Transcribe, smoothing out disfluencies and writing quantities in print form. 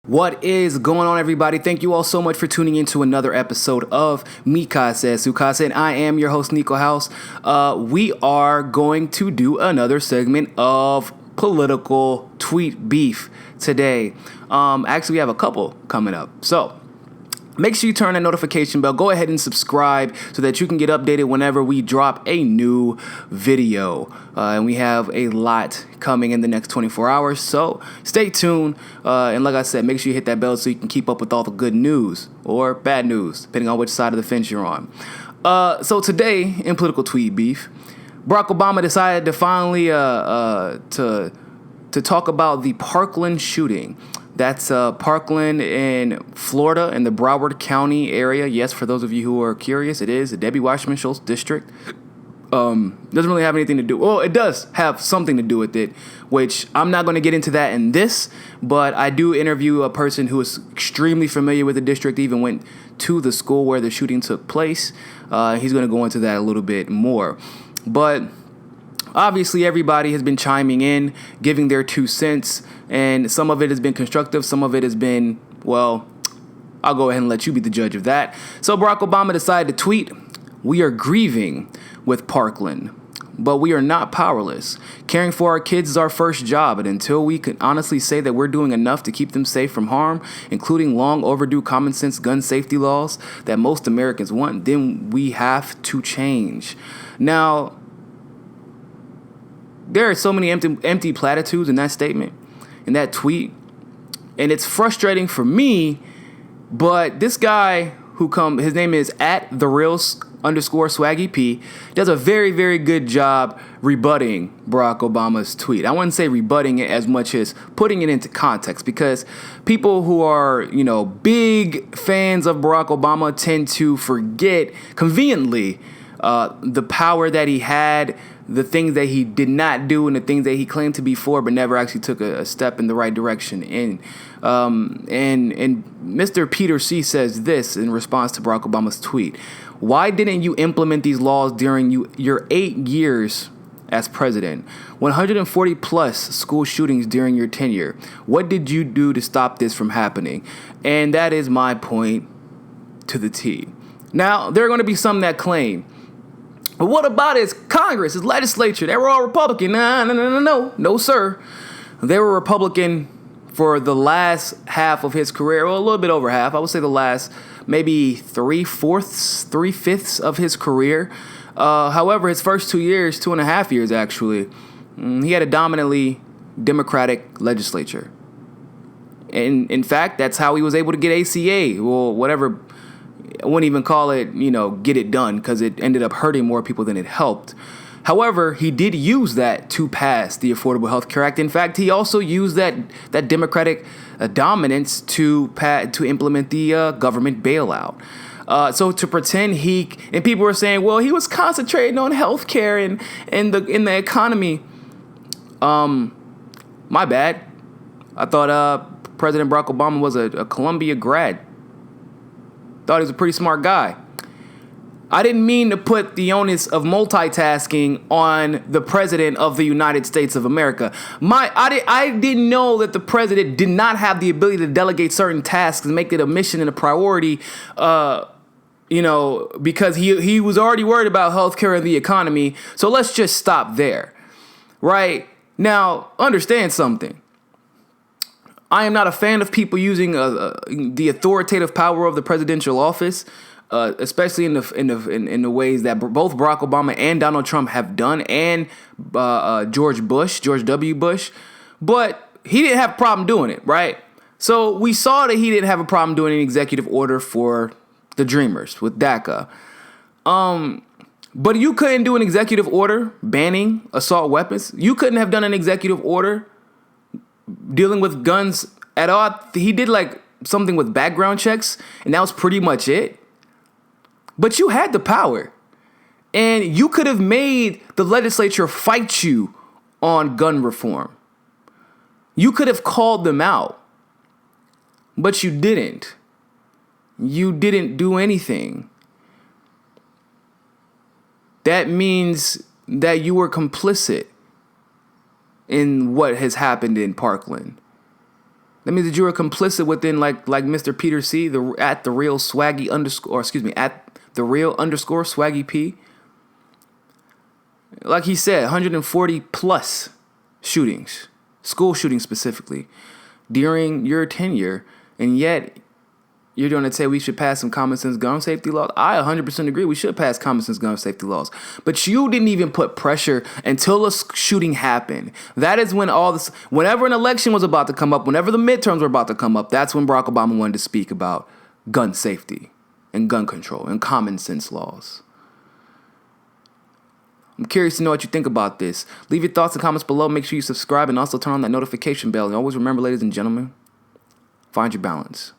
What is going on, everybody? Thank you all so much for tuning in to another episode of Mikase Sukase, and I am your host, Niko House. We are going to do another segment of political tweet beef today. Actually, we have a couple coming up. So make sure you turn that notification bell. Go ahead and subscribe so that you can get updated whenever we drop a new video. And we have a lot coming in the next 24 hours. So stay tuned. And like I said, make sure you hit that bell so you can keep up with all the good news or bad news, depending on which side of the fence you're on. So today in political tweet beef, Barack Obama decided to finally to talk about the Parkland shooting. That's Parkland in Florida in the Broward County area. Yes, for those of you who are curious, it is the Debbie Wasserman Schultz district. Doesn't really have anything to do. Well, it does have something to do with it, which I'm not going to get into that in this, but I do interview a person who is extremely familiar with the district, even went to the school where the shooting took place. He's going to go into that a little bit more. But obviously, everybody has been chiming in, giving their 2 cents, and some of it has been constructive, some of it has been, well, I'll go ahead and let you be the judge of that. So Barack Obama decided to tweet, "We are grieving with Parkland, but we are not powerless. Caring for our kids is our first job, and until we can honestly say that we're doing enough to keep them safe from harm, including long overdue common sense gun safety laws that most Americans want, then we have to change." Now, there are so many empty platitudes in that statement, in that tweet, and it's frustrating for me, but this guy his name is @TheReal_SwaggyP, does a very, very good job rebutting Barack Obama's tweet. I wouldn't say rebutting it as much as putting it into context, because people who are, big fans of Barack Obama tend to forget, conveniently, the power that he had, the things that he did not do, and the things that he claimed to be for, but never actually took a step in the right direction. And Mr. Peter C. says this in response to Barack Obama's tweet: "Why didn't you implement these laws during your 8 years as president? 140 plus school shootings during your tenure. What did you do to stop this from happening?" And that is my point to the T. Now, there are going to be some that claim, but what about his Congress, his legislature? They were all Republican. No, sir. They were Republican for the last half of his career, well, a little bit over half. I would say the last maybe 3/5 of his career. However, his first 2 years, 2.5 years actually, he had a dominantly Democratic legislature. And in fact, that's how he was able to get ACA, well, whatever. I wouldn't even call it, get it done, because it ended up hurting more people than it helped. However, he did use that to pass the Affordable Health Care Act. In fact, he also used that Democratic dominance to implement the government bailout. So to pretend and people were saying, well, he was concentrating on health care and in the economy. My bad. I thought President Barack Obama was a Columbia grad. Thought he was a pretty smart guy. I didn't mean to put the onus of multitasking on the president of the United States of America. I didn't know that the president did not have the ability to delegate certain tasks and make it a mission and a priority, because he was already worried about healthcare and the economy. So let's just stop there, right? Now, understand something. I am not a fan of people using the authoritative power of the presidential office, especially in the ways that both Barack Obama and Donald Trump have done, and George W. Bush. But he didn't have a problem doing it, right? So we saw that he didn't have a problem doing an executive order for the Dreamers with DACA. But you couldn't do an executive order banning assault weapons. You couldn't have done an executive order dealing with guns at all. He did something with background checks, and that was pretty much it. But you had the power, and you could have made the legislature fight you on gun reform. You could have called them out, but you didn't. You didn't do anything. That means that you were complicit in what has happened in Parkland. That means that you were complicit within like Mr. Peter C. At the real swaggy underscore, or excuse me, at the real underscore swaggy P. Like he said, 140 plus shootings, school shootings specifically, during your tenure, and yet you're going to say we should pass some common sense gun safety laws. I 100% agree we should pass common sense gun safety laws. But you didn't even put pressure until a shooting happened. That is when whenever an election was about to come up, whenever the midterms were about to come up, that's when Barack Obama wanted to speak about gun safety and gun control and common sense laws. I'm curious to know what you think about this. Leave your thoughts and comments below. Make sure you subscribe and also turn on that notification bell. And always remember, ladies and gentlemen, find your balance.